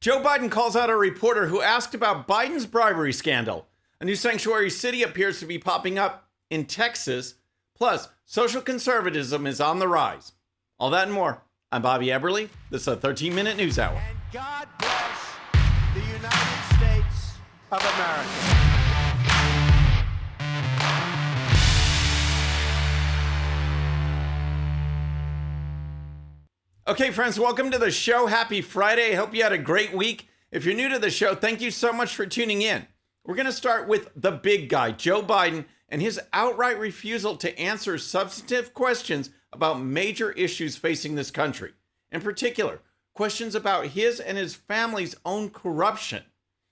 Joe Biden calls out a reporter who asked about Biden's bribery scandal. A new sanctuary city appears to be popping up in Texas. Plus, social conservatism is on the rise. All that and more. I'm Bobby Eberle. This is a 13-minute news hour. And God bless the United States of America. Okay, friends, welcome to the show. Happy Friday. I hope you had a great week. If you're new to the show, thank you so much for tuning in. We're going to start with the big guy, Joe Biden, and his outright refusal to answer substantive questions about major issues facing this country. In particular, questions about his and his family's own corruption.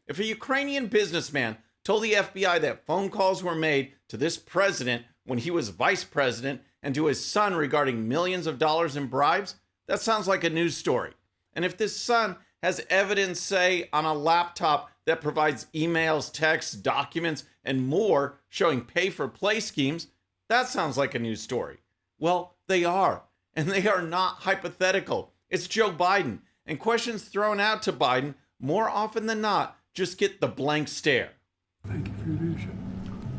If a Ukrainian businessman told the FBI that phone calls were made to this president when he was vice president and to his son regarding millions of dollars in bribes, that sounds like a news story. And if this son has evidence, say, on a laptop that provides emails, texts, documents, and more showing pay-for-play schemes, that sounds like a news story. Well, they are. And they are not hypothetical. It's Joe Biden. And questions thrown out to Biden, more often than not, just get the blank stare. Thank you for your leadership.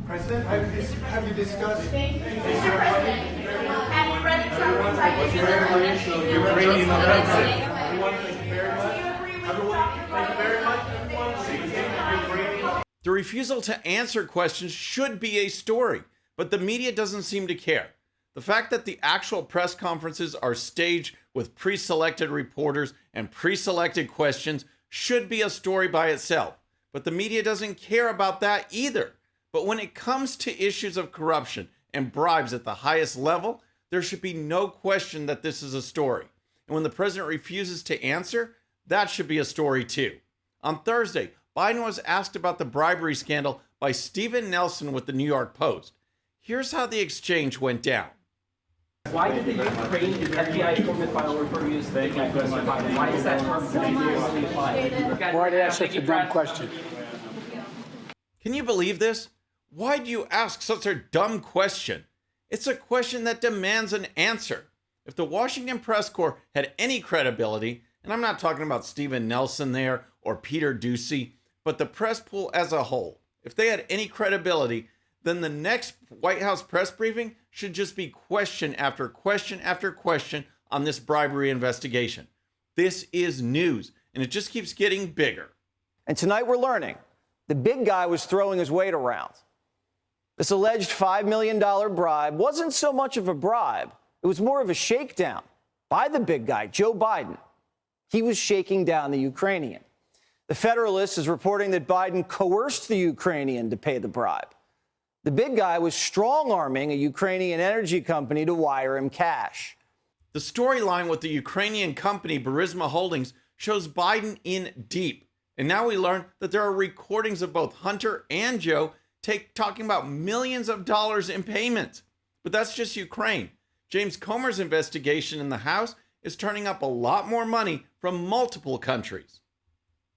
President, have you discussed? Mr. President, have you read the Trump indictment? What's your evaluation of Ukrainian offensive? Everyone, thank you very much. Everyone, thank you very much. Everyone, The refusal to answer questions should be a story, but the media doesn't seem to care. The fact that the actual press conferences are staged with pre-selected reporters and pre-selected questions should be a story by itself, but the media doesn't care about that either. But when it comes to issues of corruption and bribes at the highest level, there should be no question that this is a story. And when the president refuses to answer, that should be a story too. On Thursday, Biden was asked about the bribery scandal by Stephen Nelson with the New York Post. Here's how the exchange went down. Why did the Ukraine FBI informant file refer you as the big guy? Why is that term particularly applied? Why did I ask such a dumb question? Can you believe this? Why do you ask such a dumb question? It's a question that demands an answer. If the Washington Press Corps had any credibility, and I'm not talking about Stephen Nelson there or Peter Doocy, but the press pool as a whole, if they had any credibility, then the next White House press briefing should just be question after question after question on this bribery investigation. This is news, and it just keeps getting bigger. And tonight we're learning the big guy was throwing his weight around. This alleged $5 million bribe wasn't so much of a bribe. It was more of a shakedown by the big guy, Joe Biden. He was shaking down the Ukrainian. The Federalist is reporting that Biden coerced the Ukrainian to pay the bribe. The big guy was strong-arming a Ukrainian energy company to wire him cash. The storyline with the Ukrainian company Burisma Holdings shows Biden in deep. And now we learn that there are recordings of both Hunter and Joe talking about millions of dollars in payments. But that's just Ukraine. James Comer's investigation in the House is turning up a lot more money from multiple countries.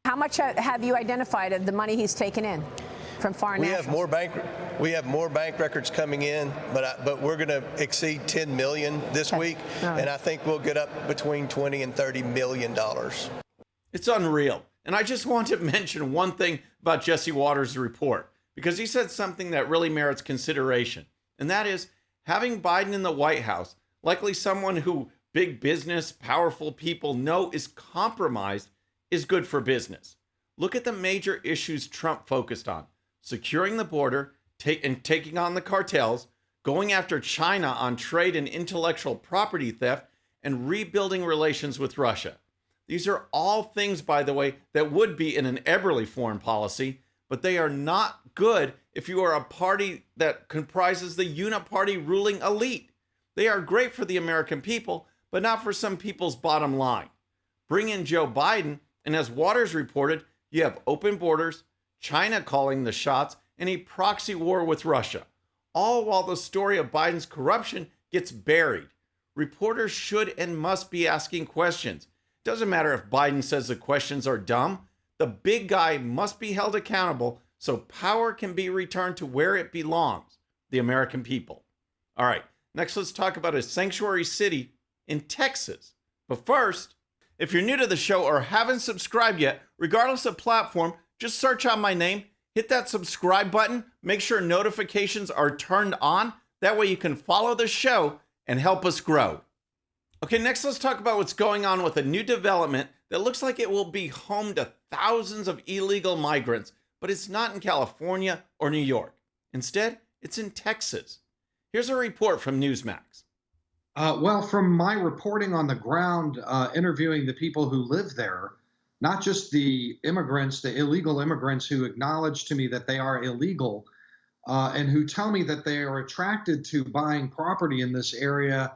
How much have you identified of the money he's taken in from foreign nationals? We have more bank records coming in, but we're going to exceed 10 million this week, and I think we'll get up between 20 and 30 million dollars. It's unreal. And I just want to mention one thing about Jesse Waters' report, because he said something that really merits consideration. And that is having Biden in the White House, likely someone who big business, powerful people know is compromised, is good for business. Look at the major issues Trump focused on: securing the border, taking on the cartels, going after China on trade and intellectual property theft, and rebuilding relations with Russia. These are all things, by the way, that would be in an Eberle foreign policy, but they are not good if you are a party that comprises the uniparty ruling elite. They are great for the American people, but not for some people's bottom line. Bring in Joe Biden, and as Waters reported, you have open borders, China calling the shots, and a proxy war with Russia, all while the story of Biden's corruption gets buried. Reporters should and must be asking questions. Doesn't matter if Biden says the questions are dumb. The big guy must be held accountable so power can be returned to where it belongs, the American people. All right, next let's talk about a sanctuary city in Texas. But first, if you're new to the show or haven't subscribed yet, Regardless of platform, just search out my name, hit that subscribe button, make sure notifications are turned on. That way you can follow the show and help us grow. Okay, next let's talk about what's going on with a new development that looks like it will be home to thousands of illegal migrants, but it's not in California or New York. Instead, it's in Texas. Here's a report from Newsmax. Well, from my reporting on the ground, interviewing the people who live there, not just the immigrants, the illegal immigrants who acknowledge to me that they are illegal and who tell me that they are attracted to buying property in this area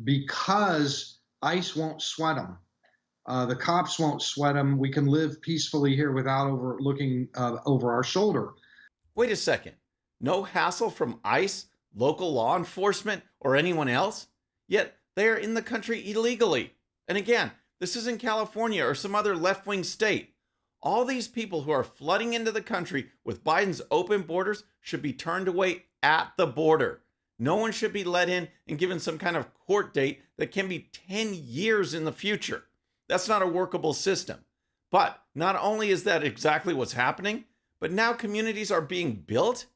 because ICE won't sweat them. The cops won't sweat them. We can live peacefully here without looking over our shoulder. Wait a second. No hassle from ICE, local law enforcement, or anyone else? Yet they are in the country illegally. And again, this isn't California or some other left-wing state. All these people who are flooding into the country with Biden's open borders should be turned away at the border. No one should be let in and given some kind of court date that can be 10 years in the future. That's not a workable system. But not only is that exactly what's happening, but now communities are being built.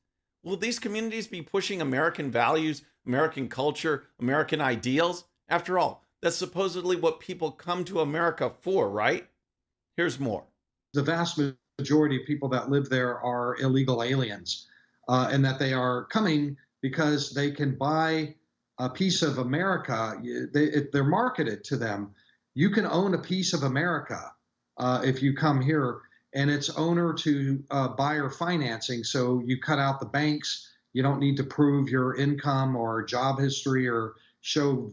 Will these communities be pushing American values, American culture, American ideals? After all, that's supposedly what people come to America for, right? Here's more. The vast majority of people that live there are illegal aliens, and that they are coming because they can buy a piece of America. They're marketed to them. You can own a piece of America if you come here, and it's owner to buyer financing. So you cut out the banks. You don't need to prove your income or job history or show,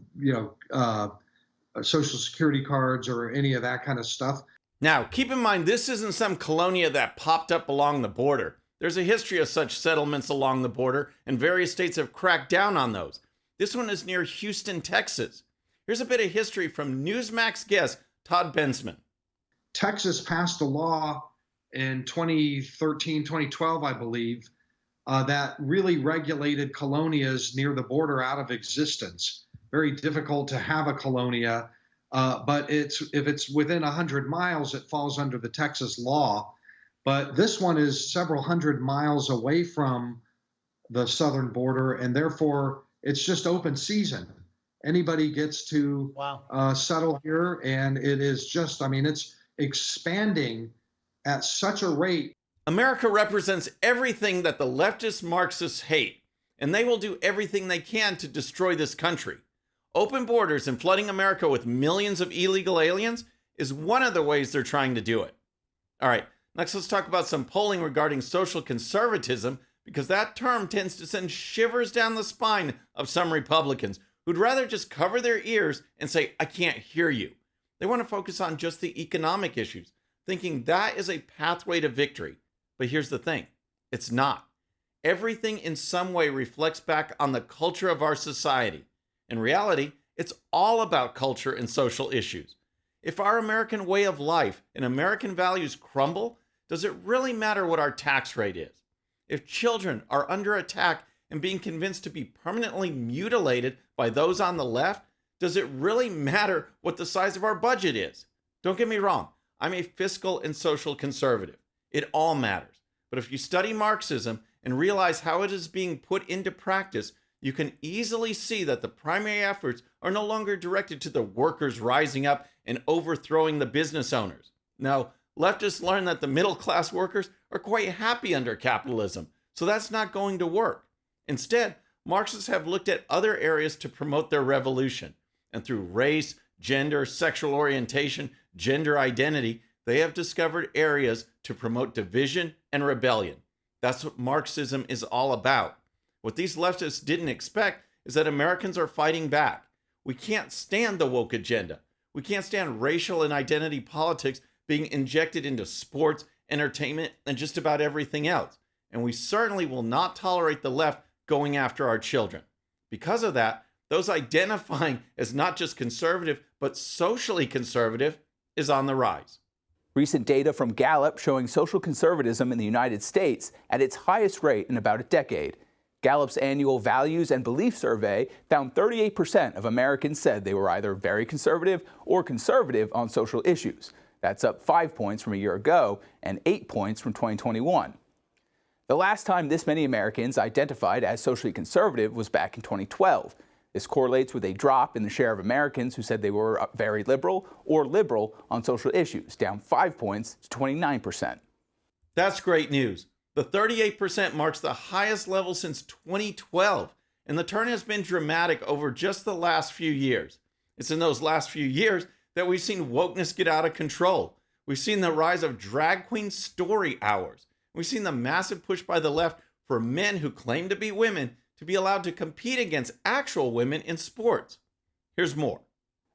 social security cards or any of that kind of stuff. Now, keep in mind, this isn't some colonia that popped up along the border. There's a history of such settlements along the border, and various states have cracked down on those. This one is near Houston, Texas. Here's a bit of history from Newsmax guest Todd Bensman. Texas passed a law in 2013, 2012, I believe, that really regulated colonias near the border out of existence. Very difficult to have a colonia, but if it's within 100 miles, it falls under the Texas law. But this one is several hundred miles away from the southern border, and therefore it's just open season. Anybody gets to settle here, and it is just, it's expanding at such a rate. America represents everything that the leftist Marxists hate, and they will do everything they can to destroy this country. Open borders and flooding America with millions of illegal aliens is one of the ways they're trying to do it. All right, next let's talk about some polling regarding social conservatism, because that term tends to send shivers down the spine of some Republicans who'd rather just cover their ears and say, I can't hear you. They want to focus on just the economic issues, thinking that is a pathway to victory. But here's the thing, it's not. Everything in some way reflects back on the culture of our society. In reality, it's all about culture and social issues. If our American way of life and American values crumble, does it really matter what our tax rate is? If children are under attack and being convinced to be permanently mutilated by those on the left, does it really matter what the size of our budget is? Don't get me wrong, I'm a fiscal and social conservative. It all matters. But if you study Marxism and realize how it is being put into practice, you can easily see that the primary efforts are no longer directed to the workers rising up and overthrowing the business owners. No, leftists learn that the middle-class workers are quite happy under capitalism, so that's not going to work. Instead, Marxists have looked at other areas to promote their revolution, and through race, gender, sexual orientation, gender identity, they have discovered areas to promote division and rebellion. That's what Marxism is all about. What these leftists didn't expect is that Americans are fighting back. We can't stand the woke agenda. We can't stand racial and identity politics being injected into sports, entertainment, and just about everything else. And we certainly will not tolerate the left going after our children. Because of that, those identifying as not just conservative, but socially conservative is on the rise. Recent data from Gallup showing social conservatism in the United States at its highest rate in about a decade. Gallup's annual Values and Belief Survey found 38% of Americans said they were either very conservative or conservative on social issues. That's up 5 points from a year ago and 8 points from 2021. The last time this many Americans identified as socially conservative was back in 2012. This correlates with a drop in the share of Americans who said they were very liberal or liberal on social issues, down 5 points to 29%. That's great news. The 38% marks the highest level since 2012, and the turn has been dramatic over just the last few years. It's in those last few years that we've seen wokeness get out of control. We've seen the rise of drag queen story hours. We've seen the massive push by the left for men who claim to be women to be allowed to compete against actual women in sports. Here's more.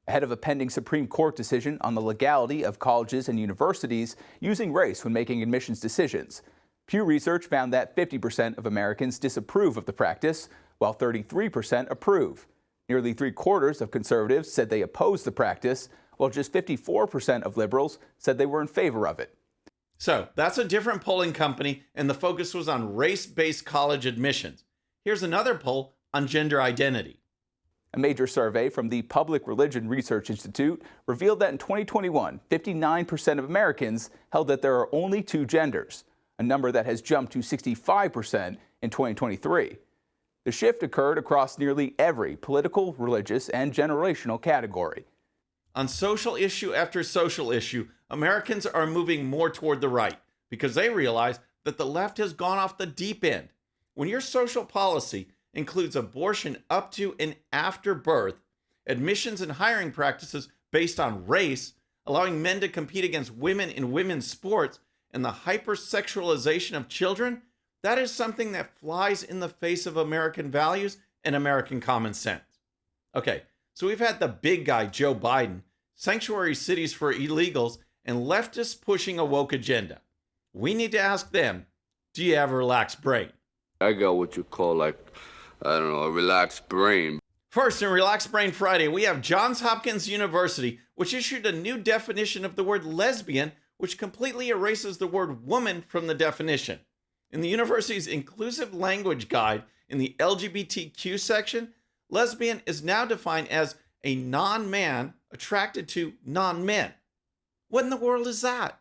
Ahead of a pending Supreme Court decision on the legality of colleges and universities using race when making admissions decisions, Pew Research found that 50% of Americans disapprove of the practice, while 33% approve. Nearly 3/4 of conservatives said they oppose the practice, while just 54% of liberals said they were in favor of it. So that's a different polling company, and the focus was on race-based college admissions. Here's another poll on gender identity. A major survey from the Public Religion Research Institute revealed that in 2021, 59% of Americans held that there are only two genders, a number that has jumped to 65% in 2023. The shift occurred across nearly every political, religious, and generational category. On social issue after social issue, Americans are moving more toward the right because they realize that the left has gone off the deep end. When your social policy includes abortion up to and after birth, admissions and hiring practices based on race, allowing men to compete against women in women's sports, and the hypersexualization of children, that is something that flies in the face of American values and American common sense. Okay, so we've had the big guy, Joe Biden, sanctuary cities for illegals, and leftists pushing a woke agenda. We need to ask them, do you have a relaxed brain? I got what you call, a relaxed brain. First, in Relaxed Brain Friday, we have Johns Hopkins University, which issued a new definition of the word lesbian, which completely erases the word woman from the definition. In the university's inclusive language guide in the LGBTQ section, lesbian is now defined as a non-man attracted to non-men. What in the world is that?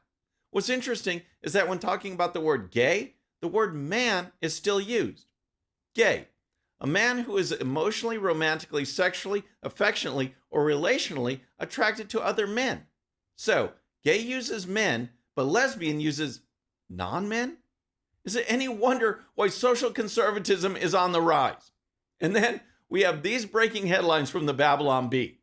What's interesting is that when talking about the word gay, the word man is still used. Gay, a man who is emotionally, romantically, sexually, affectionately, or relationally attracted to other men. So, gay uses men, but lesbian uses non-men? Is it any wonder why social conservatism is on the rise? And then we have these breaking headlines from the Babylon Bee.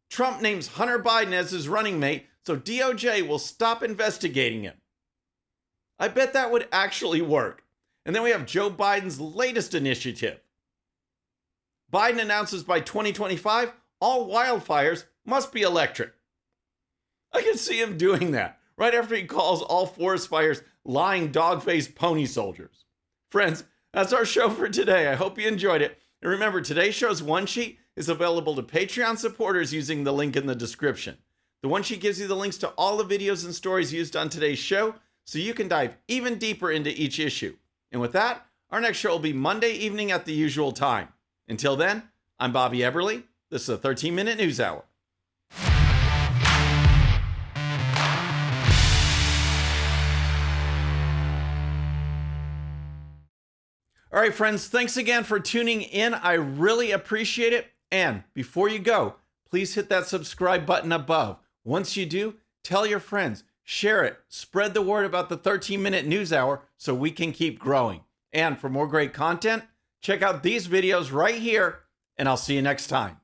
Trump names Hunter Biden as his running mate, so DOJ will stop investigating him. I bet that would actually work. And then we have Joe Biden's latest initiative. Biden announces by 2025, all wildfires must be electric. I can see him doing that right after he calls all forest fires lying dog-faced pony soldiers. Friends, that's our show for today. I hope you enjoyed it. And remember, today's show's one sheet is available to Patreon supporters using the link in the description. The one sheet gives you the links to all the videos and stories used on today's show, so you can dive even deeper into each issue. And with that, our next show will be Monday evening at the usual time. Until then, I'm Bobby Eberle. This is a 13-minute news hour. All right, friends, thanks again for tuning in. I really appreciate it. And before you go, please hit that subscribe button above. Once you do, tell your friends, share it, spread the word about the 13-minute news hour so we can keep growing. And for more great content, check out these videos right here, and I'll see you next time.